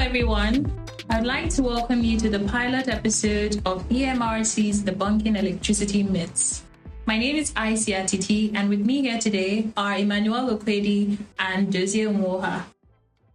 everyone. I'd like to welcome you to the pilot episode of EMRC's Debunking Electricity Myths. My name is Aisia Titi, and with me here today are Emmanuel Okwedi and Dozie Nwoha.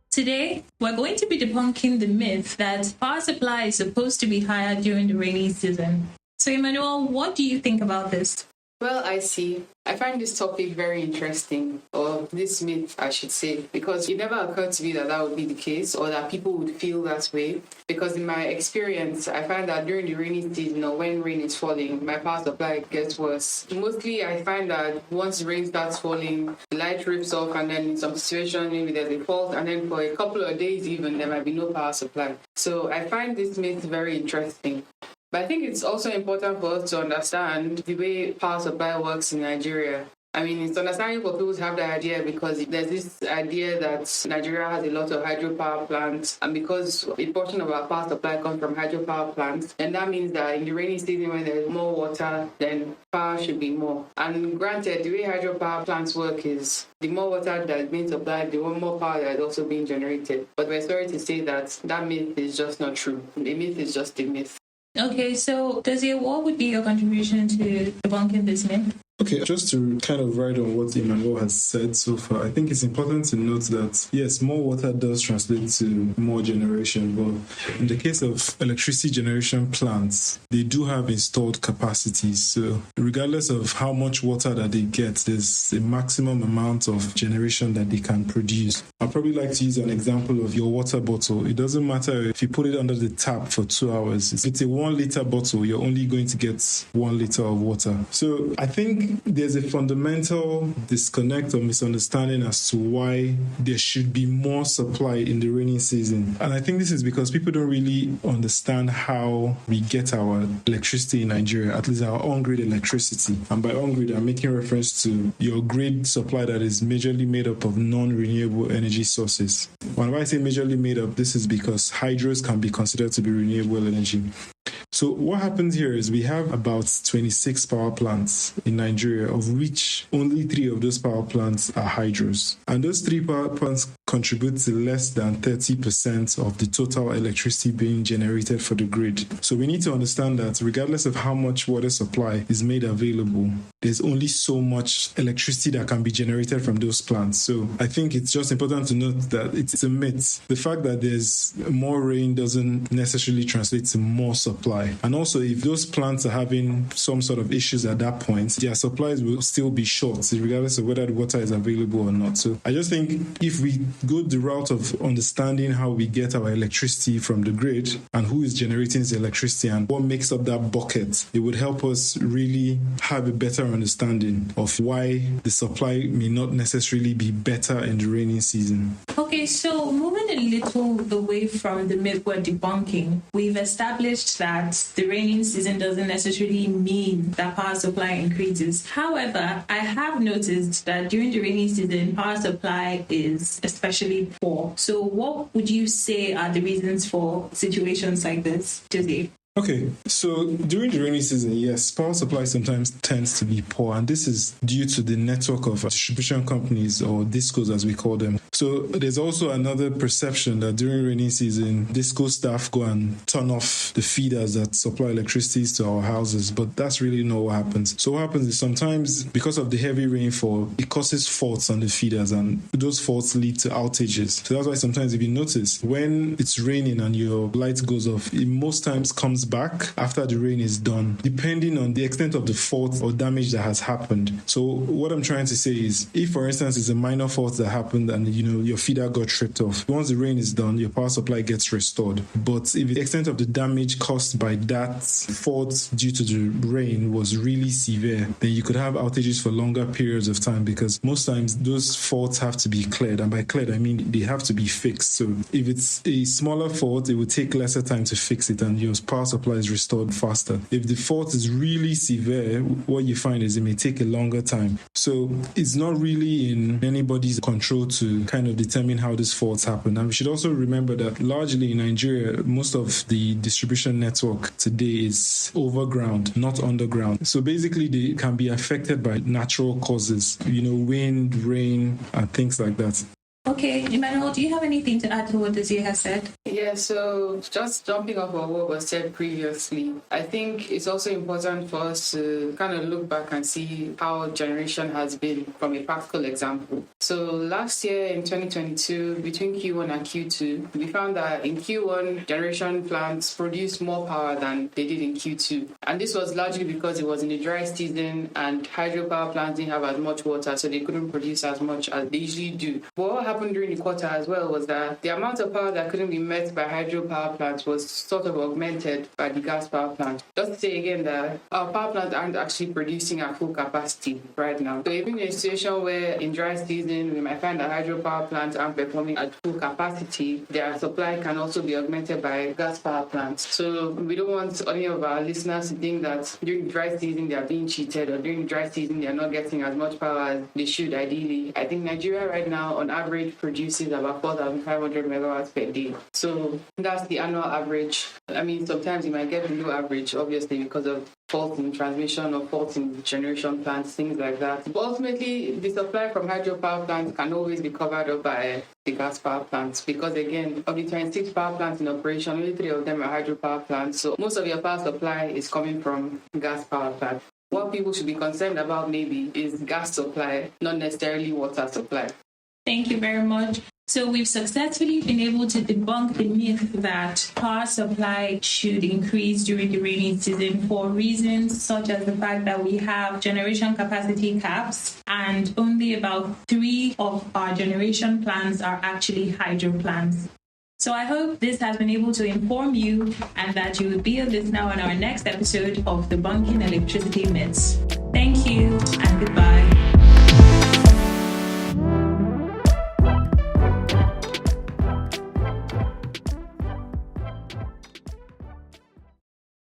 Today, we're going to be debunking the myth that power supply is supposed to be higher during the rainy season. So, Emmanuel, what do you think about this? Well, I find this topic very interesting, or this myth, I should say, because it never occurred to me that would be the case or that people would feel that way. Because in my experience, I find that during the rainy season or when rain is falling, my power supply gets worse. Mostly, I find that once the rain starts falling, the light rips off, and then in some situations, maybe there's a fault, and then for a couple of days even, there might be no power supply. So I find this myth very interesting. But I think it's also important for us to understand the way power supply works in Nigeria. I mean, it's understanding for people to have the idea because there's this idea that Nigeria has a lot of hydropower plants, and because a portion of our power supply comes from hydropower plants, and that means that in the rainy season when there's more water, then power should be more. And granted, the way hydropower plants work is the more water that is being supplied, the more power that is also being generated. But we're sorry to say that myth is just not true. The myth is just a myth. Okay, so Dozie, what would be your contribution to debunking this myth? Okay, just to kind of ride on what Emmanuel has said so far, I think it's important to note that, yes, more water does translate to more generation, but in the case of electricity generation plants, they do have installed capacities. So regardless of how much water that they get, there's a maximum amount of generation that they can produce. I'd probably like to use an example of your water bottle. It doesn't matter if you put it under the tap for 2 hours. If it's a 1 liter bottle, you're only going to get 1 liter of water. So I think there's a fundamental disconnect or misunderstanding as to why there should be more supply in the rainy season. And I think this is because people don't really understand how we get our electricity in Nigeria, at least our on-grid electricity. And by on-grid, I'm making reference to your grid supply that is majorly made up of non-renewable energy sources. When I say majorly made up, this is because hydros can be considered to be renewable energy. So what happens here is we have about 26 power plants in Nigeria, of which only 3 of those power plants are hydros. And those 3 power plants contribute to less than 30% of the total electricity being generated for the grid. So we need to understand that regardless of how much water supply is made available, there's only so much electricity that can be generated from those plants. So I think it's just important to note that it's a myth. The fact that there's more rain doesn't necessarily translate to more supply. And also, if those plants are having some sort of issues at that point, their supplies will still be short, regardless of whether the water is available or not. So I just think if we go the route of understanding how we get our electricity from the grid and who is generating the electricity and what makes up that bucket, it would help us really have a better understanding of why the supply may not necessarily be better in the rainy season. Okay, so moving a little away from the myth we're debunking, we've established that the rainy season doesn't necessarily mean that power supply increases. However, I have noticed that during the rainy season, power supply is especially poor. So what would you say are the reasons for situations like this, Dozie? Okay, so during the rainy season, yes, power supply sometimes tends to be poor, and this is due to the network of distribution companies, or discos as we call them. So there's also another perception that during rainy season, disco staff go and turn off the feeders that supply electricity to our houses, but that's really not what happens. So what happens is sometimes, because of the heavy rainfall, it causes faults on the feeders, and those faults lead to outages. So that's why sometimes if you notice, when it's raining and your light goes off, it most times comes back after the rain is done, depending on the extent of the fault or damage that has happened. So what I'm trying to say is, if for instance it's a minor fault that happened and your feeder got tripped off, once the rain is done, your power supply gets restored. But if the extent of the damage caused by that fault due to the rain was really severe, then you could have outages for longer periods of time, because most times those faults have to be cleared, and by cleared I mean they have to be fixed. So if it's a smaller fault, it would take lesser time to fix it and your power supply is restored faster. If the fault is really severe, what you find is it may take a longer time. So it's not really in anybody's control to kind of determine how these faults happen. And we should also remember that largely in Nigeria, most of the distribution network today is overground, not underground. So basically they can be affected by natural causes, wind, rain, and things like that. Okay, Emmanuel, do you have anything to add to what Dazia has said? Yeah, so just jumping off of what was said previously, I think it's also important for us to kind of look back and see how generation has been from a practical example. So last year in 2022, between Q1 and Q2, we found that in Q1, generation plants produced more power than they did in Q2. And this was largely because it was in the dry season and hydropower plants didn't have as much water, so they couldn't produce as much as they usually do. But what happened during the quarter as well was that the amount of power that couldn't be met by hydropower plants was sort of augmented by the gas power plant. Just to say again that our power plants aren't actually producing at full capacity right now. So even in a situation where in dry season we might find that hydropower plants aren't performing at full capacity, their supply can also be augmented by gas power plants. So we don't want any of our listeners to think that during dry season they are being cheated, or during dry season they are not getting as much power as they should ideally. I think Nigeria right now on average produces about 4,500 megawatts per day. So that's the annual average. I mean, sometimes you might get below average, obviously, because of faults in transmission or faults in generation plants, things like that. But ultimately, the supply from hydropower plants can always be covered up by the gas power plants, because again, of the 26 power plants in operation, only 3 of them are hydropower plants. So most of your power supply is coming from gas power plants. What people should be concerned about maybe is gas supply, not necessarily water supply. Thank you very much. So we've successfully been able to debunk the myth that power supply should increase during the rainy season for reasons such as the fact that we have generation capacity caps and only about 3 of our generation plants are actually hydro plants. So I hope this has been able to inform you and that you will be a listener on our next episode of Debunking Electricity Myths. Thank you and goodbye.